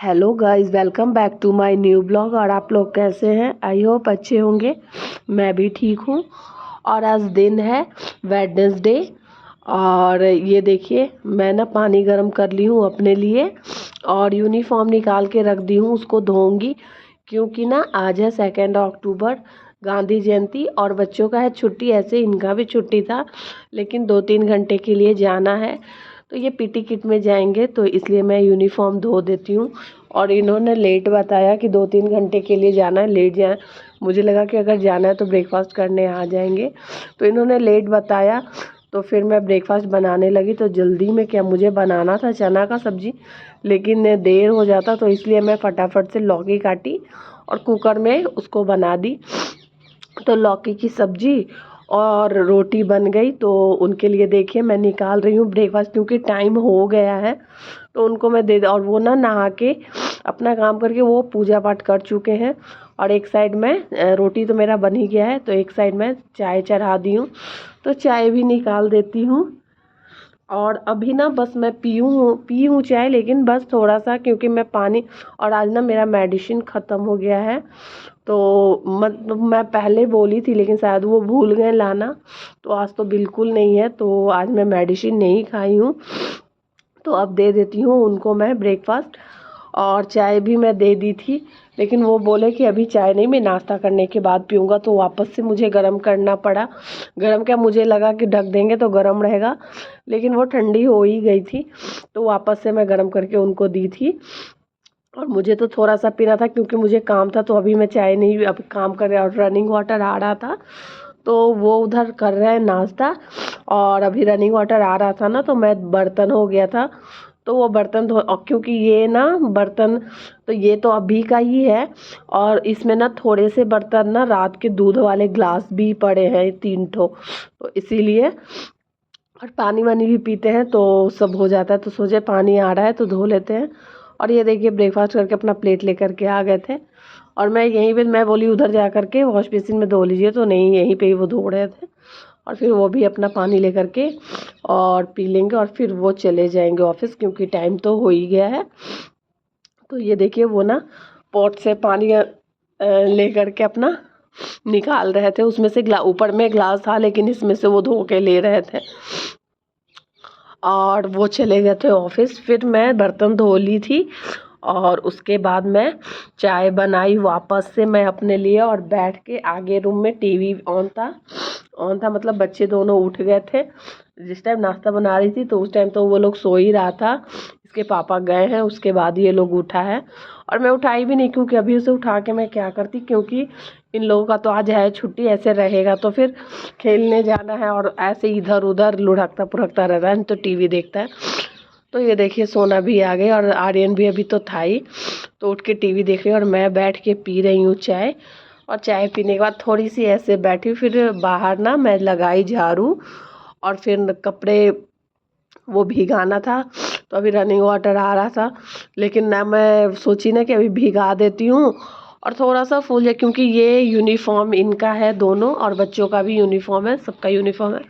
Hello guys, welcome back to my new blog. और आप लोग कैसे हैं? आई होप अच्छे होंगे। मैं भी ठीक हूँ। और आज दिन है वेडनेसडे। और ये देखिए, मैं ना पानी गर्म कर ली हूँ अपने लिए और यूनिफॉर्म निकाल के रख दी हूँ, उसको धोऊंगी। क्योंकि ना आज है 2 अक्टूबर, गांधी जयंती, और बच्चों का है छुट्टी। ऐसे इनका भी छुट्टी था, लेकिन 2-3 घंटे के लिए जाना है, तो ये पीटी किट में जाएंगे, तो इसलिए मैं यूनिफॉर्म धो देती हूँ। और इन्होंने लेट बताया कि 2-3 घंटे के लिए जाना है, लेट जाए। मुझे लगा कि अगर जाना है तो ब्रेकफास्ट करने आ जाएंगे, तो इन्होंने लेट बताया। तो फिर मैं ब्रेकफास्ट बनाने लगी, तो जल्दी में क्या, मुझे बनाना था चना का सब्जी, लेकिन देर हो जाता, तो इसलिए मैं फटाफट से लौकी काटी और कुकर में उसको बना दी। तो लौकी की सब्जी और रोटी बन गई। तो उनके लिए देखिए मैं निकाल रही हूँ ब्रेकफास्ट, क्योंकि टाइम हो गया है, तो उनको मैं दे। और वो ना नहा के अपना काम करके वो पूजा पाठ कर चुके हैं। और एक साइड में रोटी तो मेरा बन ही गया है, तो एक साइड में चाय चढ़ा दी हूँ, तो चाय भी निकाल देती हूँ। और अभी ना बस मैं पी हूँ चाय, लेकिन बस थोड़ा सा, क्योंकि मैं पानी, और आज ना मेरा मेडिसिन ख़त्म हो गया है। तो मतलब मैं पहले बोली थी, लेकिन शायद वो भूल गए लाना, तो आज तो बिल्कुल नहीं है, तो आज मैं मेडिसिन नहीं खाई हूँ। तो अब दे देती हूँ उनको मैं ब्रेकफास्ट। और चाय भी मैं दे दी थी, लेकिन वो बोले कि अभी चाय नहीं, मैं नाश्ता करने के बाद पीऊँगा, तो वापस से मुझे गर्म करना पड़ा। गर्म क्या, मुझे लगा कि ढक देंगे तो गर्म रहेगा, लेकिन वो ठंडी हो ही गई थी, तो वापस से मैं गर्म करके उनको दी थी। और मुझे तो थोड़ा सा पीना था, क्योंकि मुझे काम था, तो अभी मैं चाय नहीं, अभी काम कर रहा, और रनिंग वाटर आ रहा था, तो वो उधर कर रहे हैं नाश्ता। और अभी रनिंग वाटर आ रहा था ना, तो मैं बर्तन हो गया था, तो वो बर्तन धो, और क्योंकि ये ना बर्तन, तो ये तो अभी का ही है, और इसमें ना थोड़े से बर्तन ना रात के दूध वाले ग्लास भी पड़े हैं 3 ठो, तो इसीलिए। और पानी वानी भी पीते हैं, तो सब हो जाता है, तो सोचे पानी आ रहा है तो धो लेते हैं। और ये देखिए ब्रेकफास्ट करके अपना प्लेट लेकर के आ गए थे, और मैं यहीं पे, मैं बोली उधर जा कर के वॉश बेसिन में धो लीजिए, तो नहीं, यहीं पे ही वो धो रहे थे। और फिर वो भी अपना पानी लेकर के और पी लेंगे, और फिर वो चले जाएंगे ऑफिस, क्योंकि टाइम तो हो ही गया है। तो ये देखिए वो ना पॉट से पानी लेकर के अपना निकाल रहे थे, उसमें से ऊपर में ग्लास था, लेकिन इसमें से वो धो के ले रहे थे। और वो चले गए थे ऑफिस। फिर मैं बर्तन धो ली थी, और उसके बाद मैं चाय बनाई वापस से मैं अपने लिए, और बैठ के आगे रूम में टीवी ऑन था, मतलब बच्चे दोनों उठ गए थे। जिस टाइम नाश्ता बना रही थी, तो उस टाइम तो वो लोग सो ही रहा था, इसके पापा गए हैं, उसके बाद ये लोग उठा है। और मैं उठाई भी नहीं, क्योंकि अभी उसे उठा के मैं क्या करती, क्योंकि इन लोगों का तो आज है छुट्टी, ऐसे रहेगा तो फिर खेलने जाना है, और ऐसे इधर उधर लुढ़कता पुढ़कता रहता है, तो टीवी देखता है। तो ये देखिए सोना भी आ गई, और आर्यन भी अभी तो था ही, तो उठ के टीवी देख रही है, और मैं बैठ के पी रही हूँ चाय। और चाय पीने के बाद थोड़ी सी ऐसे बैठी, फिर बाहर ना मैं लगाई झाड़ू, और फिर कपड़े वो भिगाना था, तो अभी रनिंग वाटर आ रहा था, लेकिन ना मैं सोची ना कि अभी भिगा देती हूँ, और थोड़ा सा फूल जाए, क्योंकि ये यूनिफॉर्म इनका है दोनों, और बच्चों का भी यूनिफॉर्म है, सबका यूनिफॉर्म है,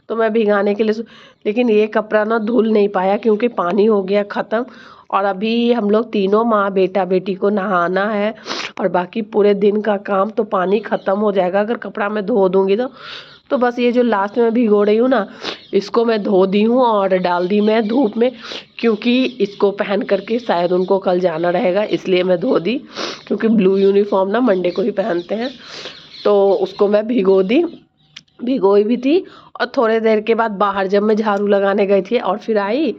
तो मैं भिगाने के लिए लेकिन ये कपड़ा ना धुल नहीं पाया, क्योंकि पानी हो गया ख़त्म। और अभी हम लोग तीनों माँ बेटा बेटी को नहाना है, और बाकी पूरे दिन का काम, तो पानी ख़त्म हो जाएगा अगर कपड़ा मैं धो दूँगी तो बस ये जो लास्ट में भिगो रही हूँ ना, इसको मैं धो दी हूँ और डाल दी मैं धूप में, क्योंकि इसको पहन करके शायद उनको कल जाना रहेगा, इसलिए मैं धो दी, क्योंकि ब्लू यूनिफॉर्म ना मंडे को ही पहनते हैं। तो उसको मैं भिगोई भी थी। और थोड़ी देर के बाद बाहर जब मैं झाड़ू लगाने गई थी और फिर आई,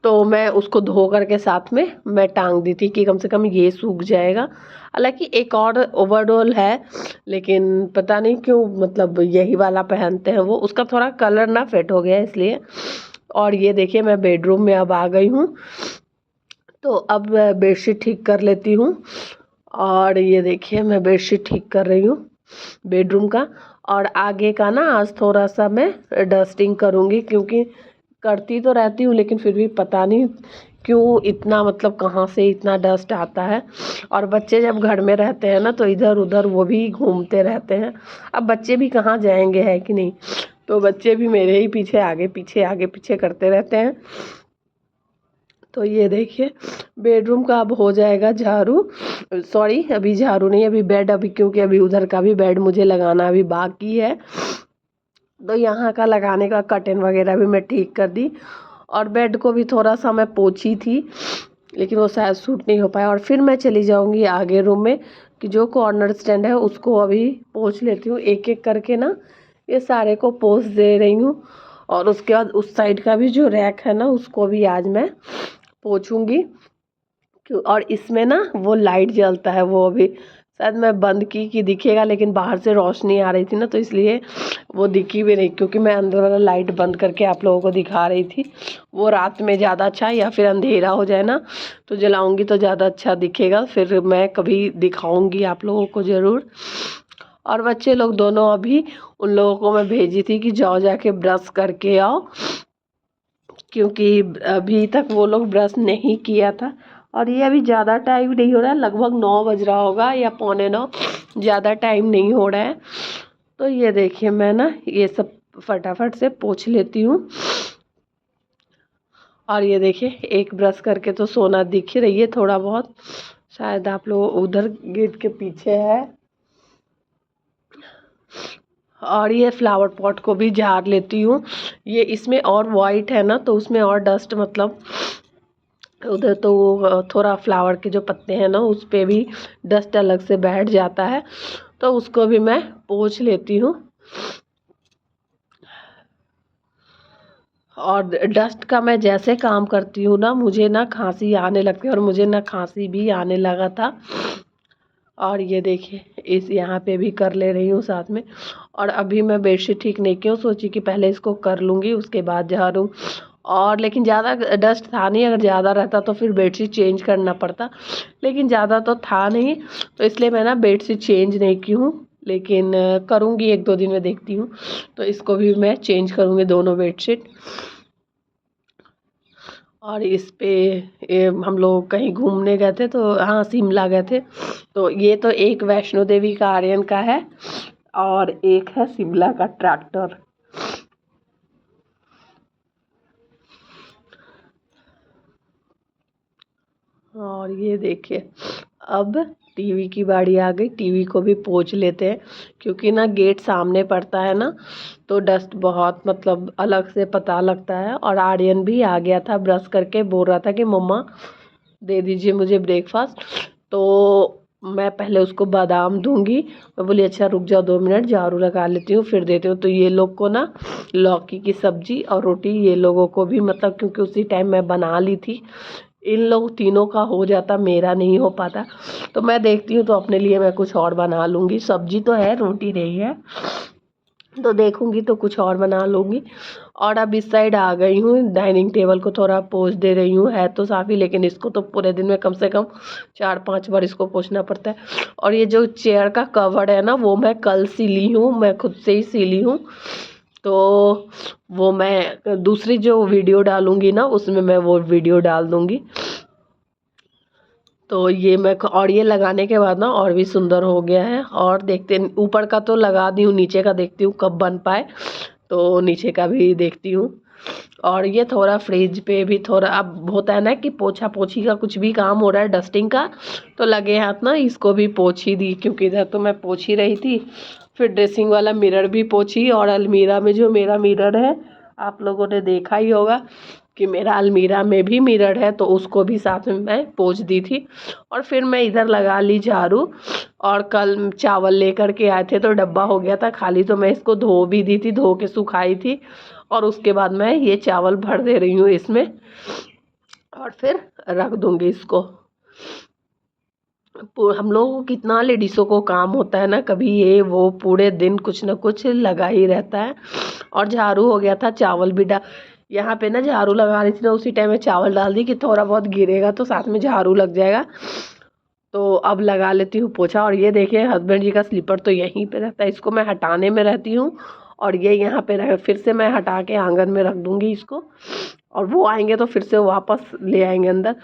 तो मैं उसको धो करके साथ में मैं टांग दी थी, कि कम से कम ये सूख जाएगा। हालांकि एक और ओवरऑल है, लेकिन पता नहीं क्यों, मतलब यही वाला पहनते हैं वो, उसका थोड़ा कलर ना फिट हो गया इसलिए। और ये देखिए मैं बेडरूम में अब आ गई हूँ, तो अब बेडशीट ठीक कर लेती हूँ। और ये देखिए मैं बेडशीट ठीक कर रही हूँ बेडरूम का। और आगे का ना आज थोड़ा सा मैं डस्टिंग करूँगी, क्योंकि करती तो रहती हूँ, लेकिन फिर भी पता नहीं क्यों इतना, मतलब कहाँ से इतना डस्ट आता है। और बच्चे जब घर में रहते हैं ना, तो इधर उधर वो भी घूमते रहते हैं। अब बच्चे भी कहाँ जाएंगे, है कि नहीं, तो बच्चे भी मेरे ही पीछे आगे पीछे करते रहते हैं। तो ये देखिए बेडरूम का अब हो जाएगा झाड़ू, सॉरी अभी झाड़ू नहीं, अभी बेड, अभी क्योंकि अभी उधर का भी बेड मुझे लगाना अभी बाकी है। तो यहाँ का लगाने का कर्टन वगैरह भी मैं ठीक कर दी, और बेड को भी थोड़ा सा मैं पोंछी थी, लेकिन वो शायद सूट नहीं हो पाया। और फिर मैं चली जाऊँगी आगे रूम में कि जो कॉर्नर स्टैंड है उसको अभी पोंछ लेती हूँ एक एक करके ना, ये सारे को पोंछ दे रही हूँ। और उसके बाद उस साइड का भी जो रैक है ना उसको भी आज मैं पोंछूंगी। और इसमें ना वो लाइट जलता है, वो अभी शायद मैं बंद की कि दिखेगा, लेकिन बाहर से रोशनी आ रही थी ना तो इसलिए वो दिखी भी नहीं, क्योंकि मैं अंदर वाला लाइट बंद करके आप लोगों को दिखा रही थी। वो रात में ज़्यादा अच्छा, या फिर अंधेरा हो जाए ना तो जलाऊंगी तो ज़्यादा अच्छा दिखेगा, फिर मैं कभी दिखाऊंगी आप लोगों को ज़रूर। और बच्चे लोग दोनों अभी उन लोगों को मैं भेजी थी कि जाओ जाके ब्रश करके आओ, क्योंकि अभी तक वो लोग ब्रश नहीं किया था। और ये अभी ज़्यादा टाइम नहीं हो रहा है, लगभग 9 बज रहा होगा या पौने 9, ज़्यादा टाइम नहीं हो रहा है। तो ये देखिए मैं ना ये सब फटाफट से पोंछ लेती हूँ। और ये देखिए एक ब्रश करके तो सोना दिख ही रही है थोड़ा बहुत, शायद आप लोग उधर गेट के पीछे है। और ये फ्लावर पॉट को भी झाड़ लेती हूँ, ये इसमें और वाइट है ना तो उसमें और डस्ट, मतलब उधर तो वो थोड़ा फ्लावर के जो पत्ते हैं ना उस पे भी डस्ट अलग से बैठ जाता है, तो उसको भी मैं पोंछ लेती हूँ। और डस्ट का मैं जैसे काम करती हूँ ना मुझे ना खांसी आने लगती है, और मुझे ना खांसी भी आने लगा था। और ये देखिए इस यहाँ पे भी कर ले रही हूँ साथ में। और अभी मैं बेडशीट ठीक नहीं की हूँ, सोची कि पहले इसको कर लूँगी उसके बाद झाड़ू। और लेकिन ज़्यादा डस्ट था नहीं, अगर ज़्यादा रहता तो फिर बेडशीट चेंज करना पड़ता, लेकिन ज़्यादा तो था नहीं, तो इसलिए मैं ना बेडशीट चेंज नहीं की हूँ। लेकिन करूँगी 1-2 दिन में, देखती हूँ, तो इसको भी मैं चेंज करूँगी दोनों बेडशीट। और इस पे हम लोग कहीं घूमने गए थे, तो हाँ शिमला गए थे, तो ये तो एक वैष्णो देवी का आर्यन का है और एक है शिमला का ट्रैक्टर। और ये देखिए अब टीवी की बारी आ गई, टीवी को भी पोंछ लेते हैं, क्योंकि ना गेट सामने पड़ता है ना तो डस्ट बहुत मतलब अलग से पता लगता है। और आर्यन भी आ गया था ब्रश करके, बोल रहा था कि मम्मा दे दीजिए मुझे ब्रेकफास्ट, तो मैं पहले उसको बादाम दूंगी। मैं बोली अच्छा रुक जाओ 2 मिनट, झाड़ू लगा लेती हूँ फिर देती हूँ। तो ये लोग को ना लौकी की सब्जी और रोटी, ये लोगों को भी मतलब क्योंकि उसी टाइम मैं बना ली थी, इन लोग तीनों का हो जाता, मेरा नहीं हो पाता, तो मैं देखती हूँ तो अपने लिए मैं कुछ और बना लूँगी। सब्जी तो है, रोटी नहीं है, तो देखूंगी तो कुछ और बना लूँगी। और अब इस साइड आ गई हूँ, डाइनिंग टेबल को थोड़ा पोंछ दे रही हूँ, है तो साफ़ ही लेकिन इसको तो पूरे दिन में कम से कम 4-5 बार इसको पोंछना पड़ता है। और ये जो चेयर का कवर है ना वो मैं कल सिली हूँ, मैं खुद से ही सिली हूँ, तो वो मैं दूसरी जो वीडियो डालूंगी ना उसमें मैं वो वीडियो डाल दूंगी। तो ये मैं, और ये लगाने के बाद ना और भी सुंदर हो गया है। और देखते, ऊपर का तो लगा दी हूँ, नीचे का देखती हूँ कब बन पाए, तो नीचे का भी देखती हूँ। और ये थोड़ा फ्रिज पे भी थोड़ा अब होता है ना कि पोछा पोछी का कुछ भी काम हो रहा है, डस्टिंग का, तो लगे हाथ ना इसको भी पोछ ही दी, क्योंकि इधर तो मैं पोछ ही रही थी। फिर ड्रेसिंग वाला मिरर भी पोछी, और अलमीरा में जो मेरा मिरर है आप लोगों ने देखा ही होगा कि मेरा अलमीरा में भी मिरर है, तो उसको भी साथ में मैं पोंछ दी थी। और फिर मैं इधर लगा ली झाड़ू। और कल चावल लेकर के आए थे तो डब्बा हो गया था खाली, तो मैं इसको धो भी दी थी, धो के सुखाई थी, और उसके बाद मैं ये चावल भर दे रही हूँ इसमें, और फिर रख दूँगी इसको। हम लोगों को कितना लेडीज़ों को काम होता है ना, कभी ये वो पूरे दिन कुछ ना कुछ लगा ही रहता है। और झाड़ू हो गया था, चावल भी डाल, यहाँ पे ना झाड़ू लगा रही थी ना उसी टाइम में चावल डाल दी कि थोड़ा बहुत गिरेगा तो साथ में झाड़ू लग जाएगा। तो अब लगा लेती हूँ पोछा। और ये देखिए हस्बैंड जी का स्लीपर तो यहीं पे रहता है, इसको मैं हटाने में रहती हूँ, और ये यहाँ पे रह, फिर से मैं हटा के आंगन में रख दूँगी इसको, और वो आएंगे तो फिर से वापस ले आएंगे अंदर।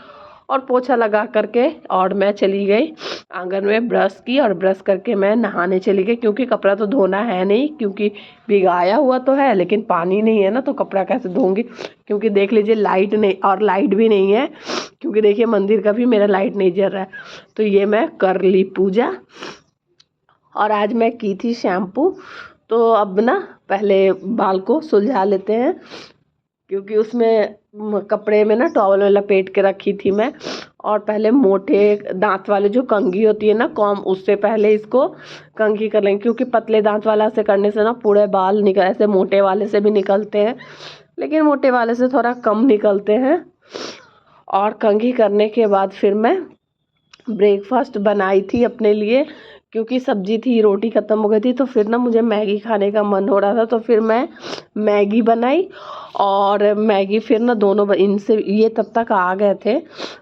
और पोछा लगा करके और मैं चली गई आंगन में, ब्रश की और ब्रश करके मैं नहाने चली गई, क्योंकि कपड़ा तो धोना है नहीं, क्योंकि भिगाया हुआ तो है लेकिन पानी नहीं है ना, तो कपड़ा कैसे धोऊंगी। क्योंकि देख लीजिए लाइट नहीं, और लाइट भी नहीं है, क्योंकि देखिए मंदिर का भी मेरा लाइट नहीं जल रहा है। तो ये मैं कर ली पूजा। और आज मैं की थी शैम्पू, तो अब ना पहले बाल को सुलझा लेते हैं, क्योंकि उसमें कपड़े में ना टॉवल में लपेट के रखी थी मैं। और पहले मोटे दांत वाले जो कंघी होती है ना कॉम, उससे पहले इसको कंघी कर लेंगे, क्योंकि पतले दांत वाला से करने से ना पूरे बाल निकल, ऐसे मोटे वाले से भी निकलते हैं लेकिन मोटे वाले से थोड़ा कम निकलते हैं। और कंघी करने के बाद फिर मैं ब्रेकफास्ट बनाई थी अपने लिए, क्योंकि सब्जी थी, रोटी ख़त्म हो गई थी, तो फिर ना मुझे मैगी खाने का मन हो रहा था, तो फिर मैं मैगी बनाई। और मैगी फिर ना दोनों इनसे, ये तब तक आ गए थे,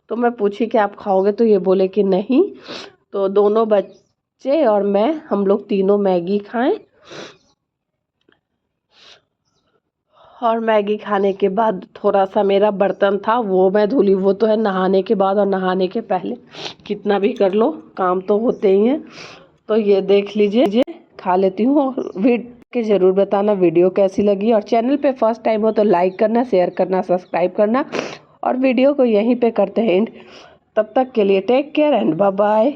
तो मैं पूछी कि आप खाओगे, तो ये बोले कि नहीं। तो दोनों बच्चे और मैं, हम लोग तीनों मैगी खाएं। और मैगी खाने के बाद थोड़ा सा मेरा बर्तन था वो मैं धुली, वो तो है नहाने के बाद और नहाने के पहले, कितना भी कर लो काम तो होते ही हैं। तो ये देख लीजिए, खा लेती हूँ। और वीडियो के ज़रूर बताना वीडियो कैसी लगी, और चैनल पे फर्स्ट टाइम हो तो लाइक करना, शेयर करना, सब्सक्राइब करना। और वीडियो को यहीं पे करते हैं एंड। तब तक के लिए take care and bye bye.